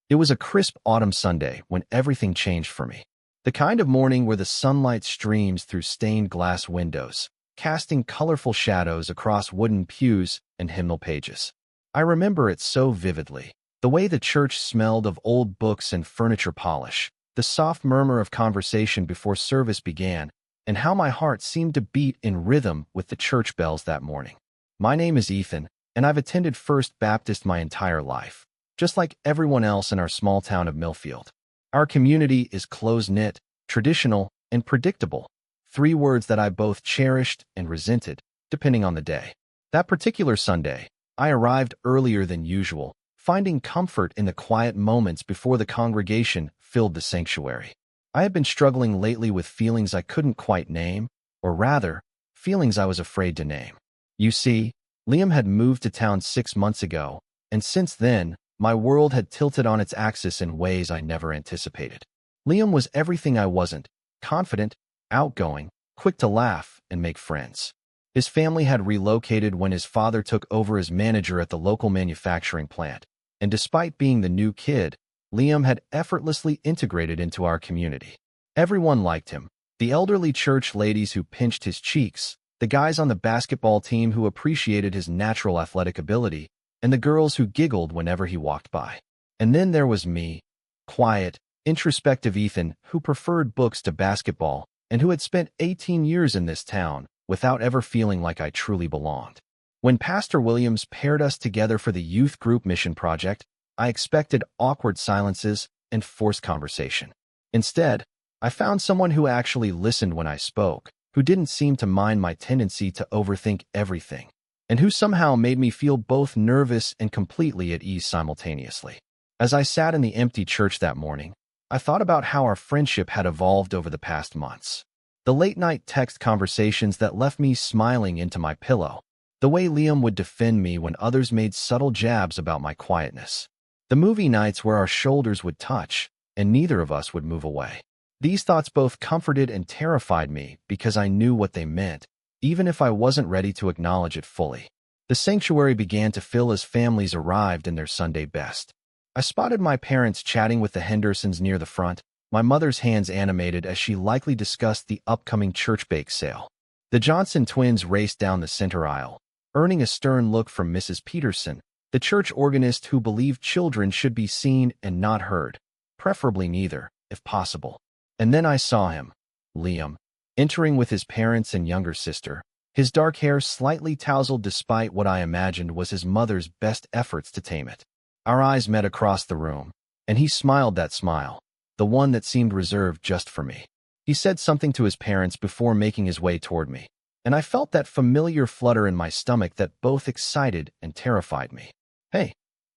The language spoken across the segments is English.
It was a crisp autumn Sunday when everything changed for me. The kind of morning where the sunlight streams through stained glass windows, casting colorful shadows across wooden pews and hymnal pages. I remember it so vividly. The way the church smelled of old books and furniture polish, the soft murmur of conversation before service began, and how my heart seemed to beat in rhythm with the church bells that morning. My name is Ethan, and I've attended First Baptist my entire life, just like everyone else in our small town of Millfield. Our community is close-knit, traditional, and predictable, 3 words that I both cherished and resented, depending on the day. That particular Sunday, I arrived earlier than usual, finding comfort in the quiet moments before the congregation filled the sanctuary. I had been struggling lately with feelings I couldn't quite name, or rather, feelings I was afraid to name. You see, Liam had moved to town 6 months ago, and since then, my world had tilted on its axis in ways I never anticipated. Liam was everything I wasn't: confident, outgoing, quick to laugh and make friends. His family had relocated when his father took over as manager at the local manufacturing plant, and despite being the new kid, Liam had effortlessly integrated into our community. Everyone liked him: the elderly church ladies who pinched his cheeks, the guys on the basketball team who appreciated his natural athletic ability, and the girls who giggled whenever he walked by. And then there was me, quiet, introspective Ethan, who preferred books to basketball and who had spent 18 years in this town without ever feeling like I truly belonged. When Pastor Williams paired us together for the youth group mission project, I expected awkward silences and forced conversation. Instead, I found someone who actually listened when I spoke, who didn't seem to mind my tendency to overthink everything, and who somehow made me feel both nervous and completely at ease simultaneously. As I sat in the empty church that morning, I thought about how our friendship had evolved over the past months. The late-night text conversations that left me smiling into my pillow. The way Liam would defend me when others made subtle jabs about my quietness. The movie nights where our shoulders would touch, and neither of us would move away. These thoughts both comforted and terrified me because I knew what they meant, even if I wasn't ready to acknowledge it fully. The sanctuary began to fill as families arrived in their Sunday best. I spotted my parents chatting with the Hendersons near the front, my mother's hands animated as she likely discussed the upcoming church bake sale. The Johnson twins raced down the center aisle, earning a stern look from Mrs. Peterson, the church organist who believed children should be seen and not heard, preferably neither, if possible. And then I saw him, Liam, entering with his parents and younger sister, his dark hair slightly tousled despite what I imagined was his mother's best efforts to tame it. Our eyes met across the room, and he smiled that smile, the one that seemed reserved just for me. He said something to his parents before making his way toward me, and I felt that familiar flutter in my stomach that both excited and terrified me. "Hey,"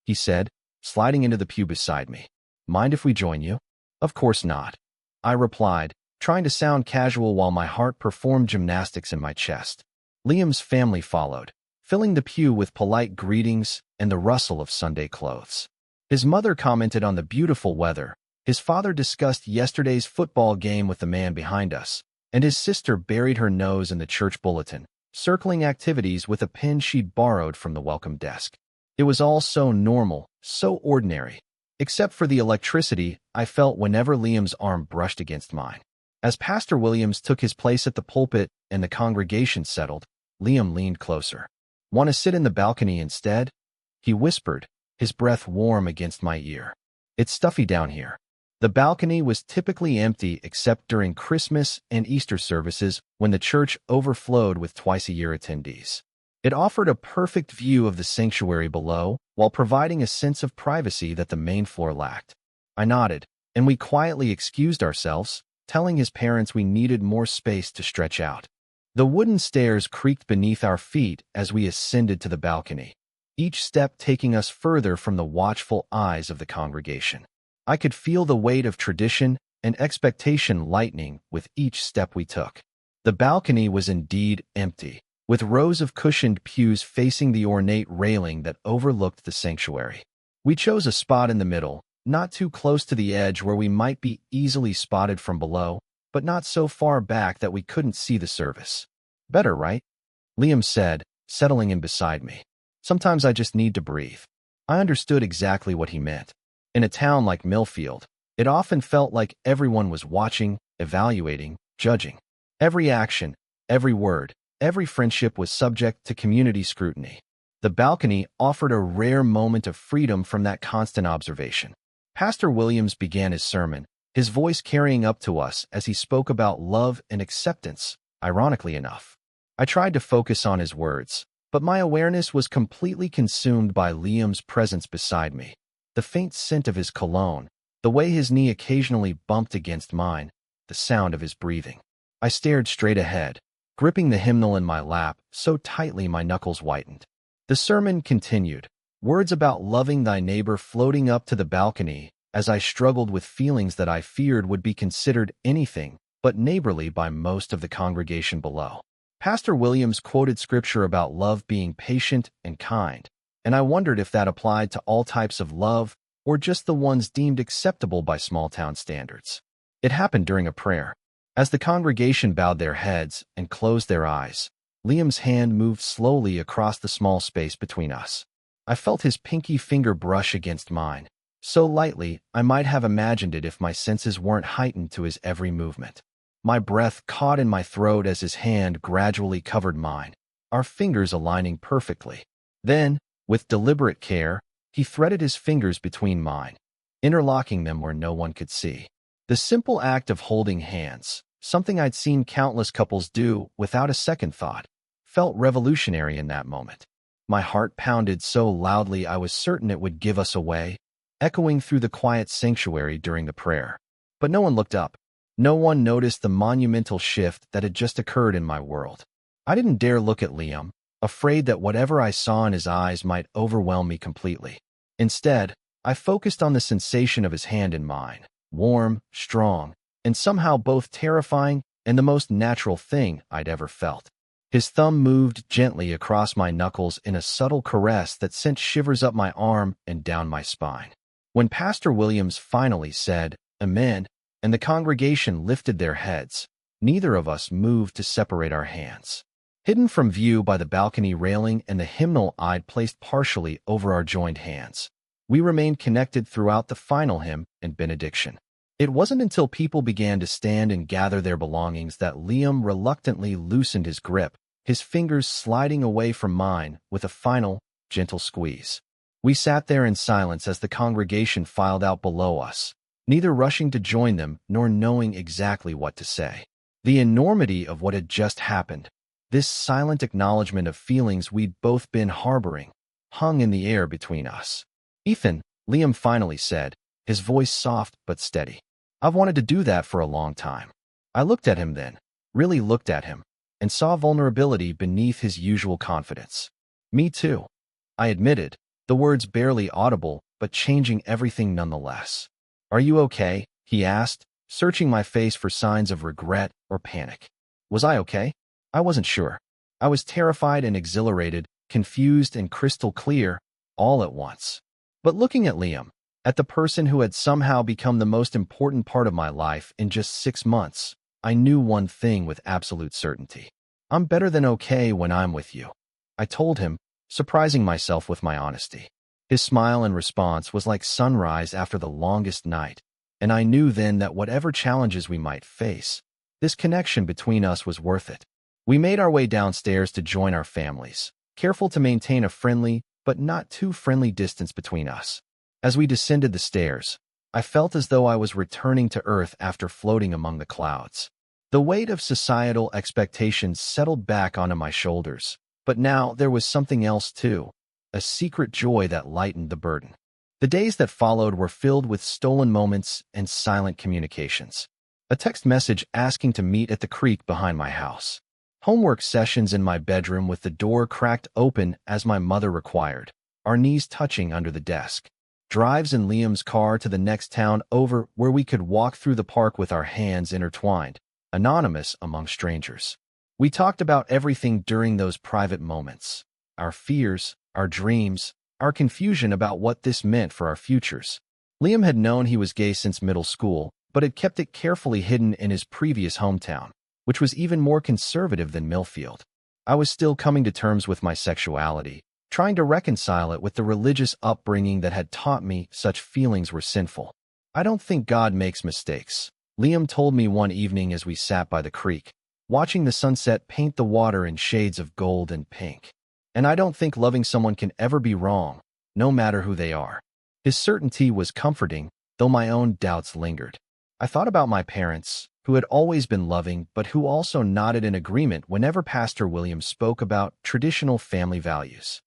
he said, sliding into the pew beside me. "Mind if we join you?" "Of course not," I replied, trying to sound casual while my heart performed gymnastics in my chest. Liam's family followed, filling the pew with polite greetings and the rustle of Sunday clothes. His mother commented on the beautiful weather, his father discussed yesterday's football game with the man behind us, and his sister buried her nose in the church bulletin, circling activities with a pen she'd borrowed from the welcome desk. It was all so normal, so ordinary, except for the electricity I felt whenever Liam's arm brushed against mine. As Pastor Williams took his place at the pulpit and the congregation settled, Liam leaned closer. "Want to sit in the balcony instead?" he whispered, his breath warm against my ear. "It's stuffy down here." The balcony was typically empty except during Christmas and Easter services when the church overflowed with twice-a-year attendees. It offered a perfect view of the sanctuary below while providing a sense of privacy that the main floor lacked. I nodded, and we quietly excused ourselves, telling his parents we needed more space to stretch out. The wooden stairs creaked beneath our feet as we ascended to the balcony, each step taking us further from the watchful eyes of the congregation. I could feel the weight of tradition and expectation lightening with each step we took. The balcony was indeed empty, with rows of cushioned pews facing the ornate railing that overlooked the sanctuary. We chose a spot in the middle, not too close to the edge where we might be easily spotted from below, but not so far back that we couldn't see the service. "Better, right?" Liam said, settling in beside me. "Sometimes I just need to breathe." I understood exactly what he meant. In a town like Millfield, it often felt like everyone was watching, evaluating, judging. Every action, every word, every friendship was subject to community scrutiny. The balcony offered a rare moment of freedom from that constant observation. Pastor Williams began his sermon, his voice carrying up to us as he spoke about love and acceptance, ironically enough. I tried to focus on his words, but my awareness was completely consumed by Liam's presence beside me. The faint scent of his cologne, the way his knee occasionally bumped against mine, the sound of his breathing. I stared straight ahead, gripping the hymnal in my lap so tightly my knuckles whitened. The sermon continued, words about loving thy neighbor floating up to the balcony as I struggled with feelings that I feared would be considered anything but neighborly by most of the congregation below. Pastor Williams quoted scripture about love being patient and kind, and I wondered if that applied to all types of love or just the ones deemed acceptable by small-town standards. It happened during a prayer. As the congregation bowed their heads and closed their eyes, Liam's hand moved slowly across the small space between us. I felt his pinky finger brush against mine, so lightly I might have imagined it if my senses weren't heightened to his every movement. My breath caught in my throat as his hand gradually covered mine, our fingers aligning perfectly. Then, with deliberate care, he threaded his fingers between mine, interlocking them where no one could see. The simple act of holding hands, something I'd seen countless couples do without a second thought, felt revolutionary in that moment. My heart pounded so loudly I was certain it would give us away, echoing through the quiet sanctuary during the prayer. But no one looked up. No one noticed the monumental shift that had just occurred in my world. I didn't dare look at Liam, afraid that whatever I saw in his eyes might overwhelm me completely. Instead, I focused on the sensation of his hand in mine, warm, strong, and somehow both terrifying and the most natural thing I'd ever felt. His thumb moved gently across my knuckles in a subtle caress that sent shivers up my arm and down my spine. When Pastor Williams finally said, "Amen," and the congregation lifted their heads, neither of us moved to separate our hands. Hidden from view by the balcony railing and the hymnal I'd placed partially over our joined hands, we remained connected throughout the final hymn and benediction. It wasn't until people began to stand and gather their belongings that Liam reluctantly loosened his grip, his fingers sliding away from mine with a final, gentle squeeze. We sat there in silence as the congregation filed out below us, neither rushing to join them nor knowing exactly what to say. The enormity of what had just happened, this silent acknowledgement of feelings we'd both been harboring, hung in the air between us. "Ethan," Liam finally said, his voice soft but steady. "I've wanted to do that for a long time." I looked at him then, really looked at him, and saw vulnerability beneath his usual confidence. "Me too," I admitted, the words barely audible but changing everything nonetheless. "Are you okay?" he asked, searching my face for signs of regret or panic. Was I okay? I wasn't sure. I was terrified and exhilarated, confused and crystal clear, all at once. But looking at Liam, at the person who had somehow become the most important part of my life in just 6 months, I knew one thing with absolute certainty. "I'm better than okay when I'm with you," I told him, surprising myself with my honesty. His smile in response was like sunrise after the longest night, and I knew then that whatever challenges we might face, this connection between us was worth it. We made our way downstairs to join our families, careful to maintain a friendly but not too friendly distance between us. As we descended the stairs, I felt as though I was returning to earth after floating among the clouds. The weight of societal expectations settled back onto my shoulders, but now there was something else too, a secret joy that lightened the burden. The days that followed were filled with stolen moments and silent communications. A text message asking to meet at the creek behind my house. Homework sessions in my bedroom with the door cracked open as my mother required, our knees touching under the desk. Drives in Liam's car to the next town over where we could walk through the park with our hands intertwined, anonymous among strangers. We talked about everything during those private moments. Our fears, our dreams, our confusion about what this meant for our futures. Liam had known he was gay since middle school, but had kept it carefully hidden in his previous hometown, which was even more conservative than Millfield. I was still coming to terms with my sexuality, trying to reconcile it with the religious upbringing that had taught me such feelings were sinful. "I don't think God makes mistakes," Liam told me one evening as we sat by the creek, watching the sunset paint the water in shades of gold and pink. "And I don't think loving someone can ever be wrong, no matter who they are." His certainty was comforting, though my own doubts lingered. I thought about my parents, who had always been loving but who also nodded in agreement whenever Pastor Williams spoke about traditional family values.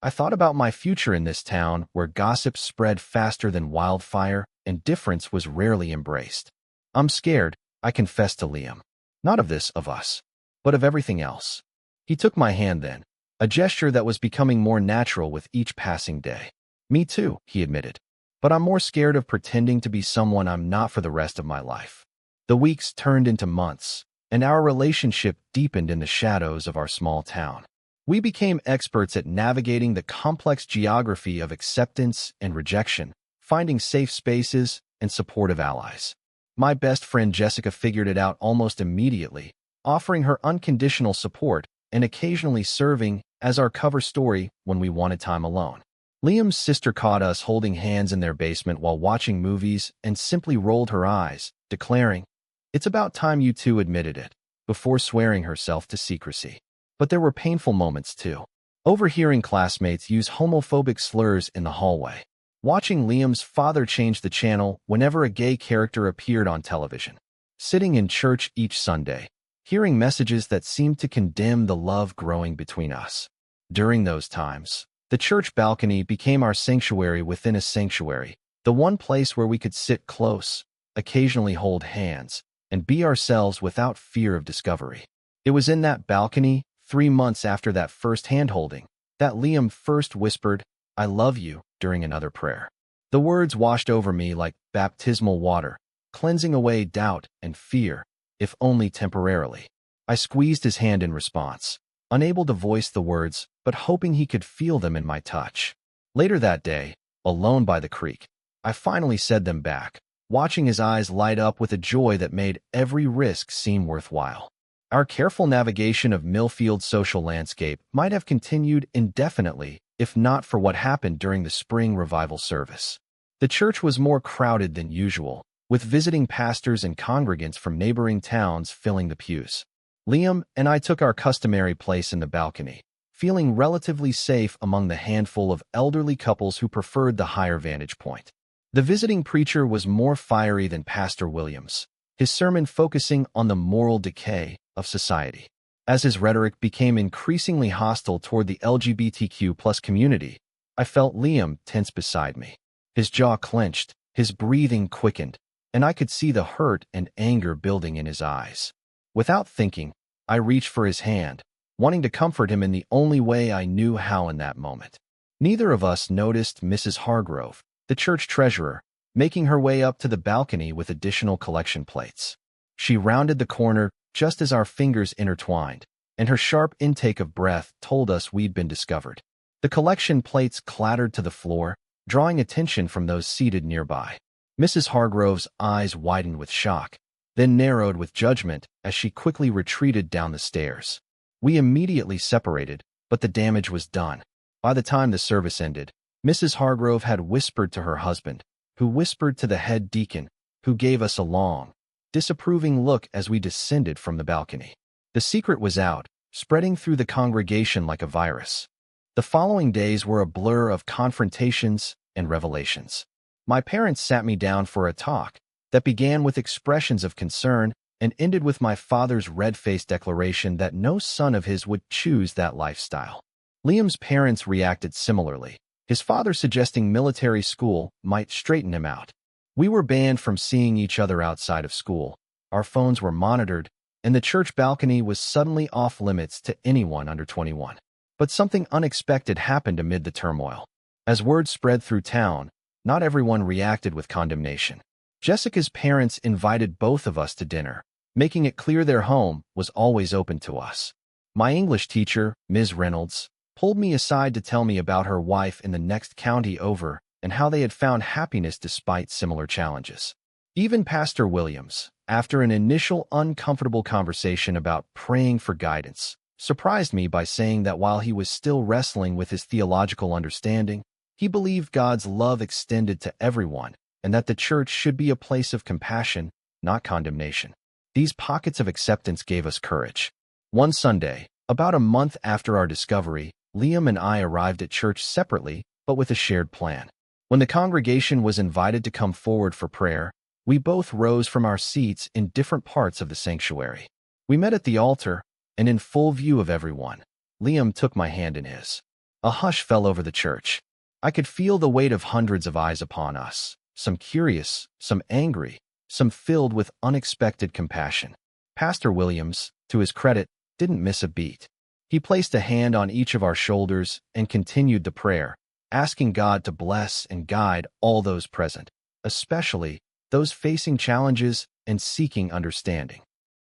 I thought about my future in this town where gossip spread faster than wildfire and difference was rarely embraced. "I'm scared," I confessed to Liam. Not of this, of us, but of everything else. He took my hand then, a gesture that was becoming more natural with each passing day. "Me too," he admitted. "But I'm more scared of pretending to be someone I'm not for the rest of my life." The weeks turned into months, and our relationship deepened in the shadows of our small town. We became experts at navigating the complex geography of acceptance and rejection, finding safe spaces and supportive allies. My best friend Jessica figured it out almost immediately, offering her unconditional support and occasionally serving as our cover story when we wanted time alone. Liam's sister caught us holding hands in their basement while watching movies and simply rolled her eyes, declaring, "It's about time you two admitted it," before swearing herself to secrecy. But there were painful moments too. Overhearing classmates use homophobic slurs in the hallway. Watching Liam's father change the channel whenever a gay character appeared on television. Sitting in church each Sunday, hearing messages that seemed to condemn the love growing between us. During those times, the church balcony became our sanctuary within a sanctuary, the one place where we could sit close, occasionally hold hands, and be ourselves without fear of discovery. It was in that balcony, 3 months after that first hand-holding, that Liam first whispered, "I love you," during another prayer. The words washed over me like baptismal water, cleansing away doubt and fear, if only temporarily. I squeezed his hand in response, unable to voice the words, but hoping he could feel them in my touch. Later that day, alone by the creek, I finally said them back, watching his eyes light up with a joy that made every risk seem worthwhile. Our careful navigation of Millfield's social landscape might have continued indefinitely if not for what happened during the spring revival service. The church was more crowded than usual, with visiting pastors and congregants from neighboring towns filling the pews. Liam and I took our customary place in the balcony, feeling relatively safe among the handful of elderly couples who preferred the higher vantage point. The visiting preacher was more fiery than Pastor Williams, his sermon focusing on the moral decay of society. As his rhetoric became increasingly hostile toward the LGBTQ+ community, I felt Liam tense beside me. His jaw clenched, his breathing quickened, and I could see the hurt and anger building in his eyes. Without thinking, I reached for his hand, wanting to comfort him in the only way I knew how in that moment. Neither of us noticed Mrs. Hargrove, the church treasurer, making her way up to the balcony with additional collection plates. She rounded the corner just as our fingers intertwined, and her sharp intake of breath told us we'd been discovered. The collection plates clattered to the floor, drawing attention from those seated nearby. Mrs. Hargrove's eyes widened with shock, then narrowed with judgment as she quickly retreated down the stairs. We immediately separated, but the damage was done. By the time the service ended, Mrs. Hargrove had whispered to her husband, who whispered to the head deacon, who gave us a long, disapproving look as we descended from the balcony. The secret was out, spreading through the congregation like a virus. The following days were a blur of confrontations and revelations. My parents sat me down for a talk that began with expressions of concern and ended with my father's red-faced declaration that no son of his would choose that lifestyle. Liam's parents reacted similarly, his father suggesting military school might straighten him out. We were banned from seeing each other outside of school, our phones were monitored, and the church balcony was suddenly off-limits to anyone under 21. But something unexpected happened amid the turmoil. As word spread through town, not everyone reacted with condemnation. Jessica's parents invited both of us to dinner, making it clear their home was always open to us. My English teacher, Ms. Reynolds, pulled me aside to tell me about her wife in the next county over and how they had found happiness despite similar challenges. Even Pastor Williams, after an initial uncomfortable conversation about praying for guidance, surprised me by saying that while he was still wrestling with his theological understanding, he believed God's love extended to everyone and that the church should be a place of compassion, not condemnation. These pockets of acceptance gave us courage. One Sunday, about a month after our discovery, Liam and I arrived at church separately, but with a shared plan. When the congregation was invited to come forward for prayer, we both rose from our seats in different parts of the sanctuary. We met at the altar, and in full view of everyone, Liam took my hand in his. A hush fell over the church. I could feel the weight of hundreds of eyes upon us, some curious, some angry, some filled with unexpected compassion. Pastor Williams, to his credit, didn't miss a beat. He placed a hand on each of our shoulders and continued the prayer, asking God to bless and guide all those present, especially those facing challenges and seeking understanding.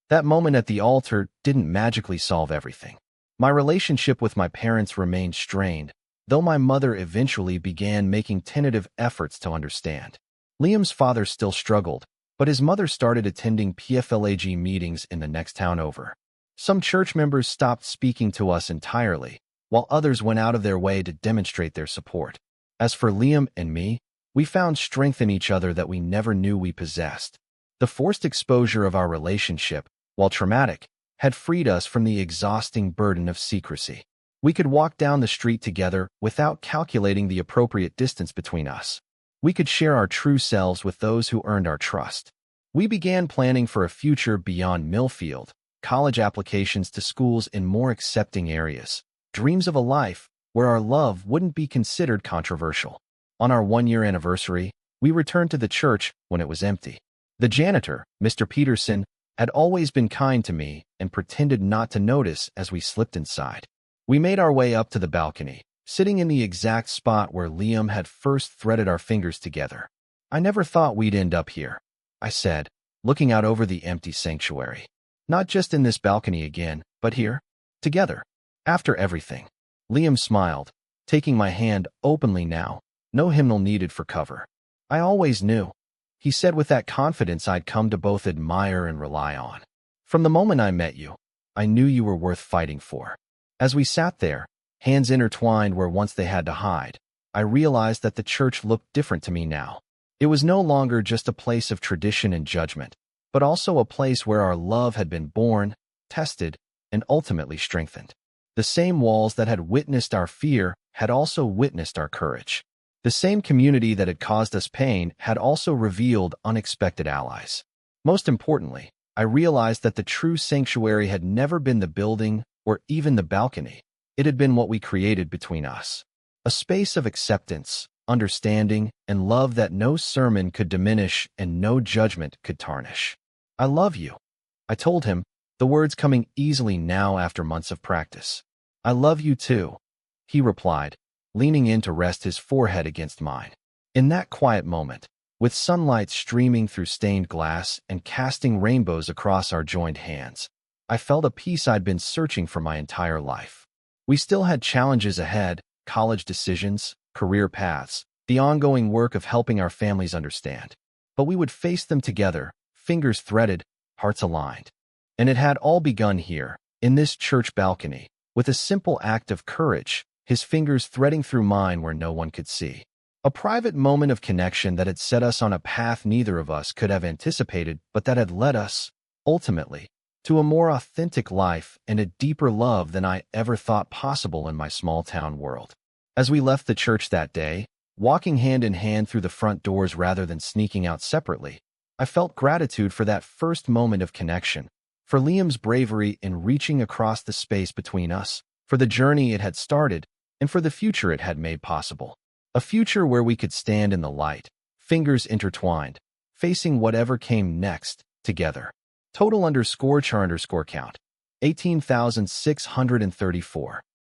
That moment at the altar didn't magically solve everything. My relationship with my parents remained strained, though my mother eventually began making tentative efforts to understand. Liam's father still struggled, but his mother started attending PFLAG meetings in the next town over. Some church members stopped speaking to us entirely, while others went out of their way to demonstrate their support. As for Liam and me, we found strength in each other that we never knew we possessed. The forced exposure of our relationship, while traumatic, had freed us from the exhausting burden of secrecy. We could walk down the street together without calculating the appropriate distance between us. We could share our true selves with those who earned our trust. We began planning for a future beyond Millfield, college applications to schools in more accepting areas, dreams of a life where our love wouldn't be considered controversial. On our one-year anniversary, we returned to the church when it was empty. The janitor, Mr. Peterson, had always been kind to me and pretended not to notice as we slipped inside. We made our way up to the balcony, sitting in the exact spot where Liam had first threaded our fingers together. "I never thought we'd end up here," I said, looking out over the empty sanctuary. "Not just in this balcony again, but here, together, after everything." Liam smiled, taking my hand openly now, no hymnal needed for cover. "I always knew," he said with that confidence I'd come to both admire and rely on. "From the moment I met you, I knew you were worth fighting for." As we sat there, hands intertwined where once they had to hide, I realized that the church looked different to me now. It was no longer just a place of tradition and judgment, but also a place where our love had been born, tested, and ultimately strengthened. The same walls that had witnessed our fear had also witnessed our courage. The same community that had caused us pain had also revealed unexpected allies. Most importantly, I realized that the true sanctuary had never been the building or even the balcony. It had been what we created between us. A space of acceptance, understanding, and love that no sermon could diminish and no judgment could tarnish. "I love you," I told him, the words coming easily now after months of practice. "I love you too," he replied, leaning in to rest his forehead against mine. In that quiet moment, with sunlight streaming through stained glass and casting rainbows across our joined hands, I felt a peace I'd been searching for my entire life. We still had challenges ahead, college decisions, career paths, the ongoing work of helping our families understand. But we would face them together, fingers threaded, hearts aligned. And it had all begun here, in this church balcony, with a simple act of courage, his fingers threading through mine where no one could see. A private moment of connection that had set us on a path neither of us could have anticipated, but that had led us, ultimately, to a more authentic life and a deeper love than I ever thought possible in my small-town world. As we left the church that day, walking hand in hand through the front doors rather than sneaking out separately, I felt gratitude for that first moment of connection, for Liam's bravery in reaching across the space between us, for the journey it had started, and for the future it had made possible. A future where we could stand in the light, fingers intertwined, facing whatever came next, together. Total _char_count, 18,634.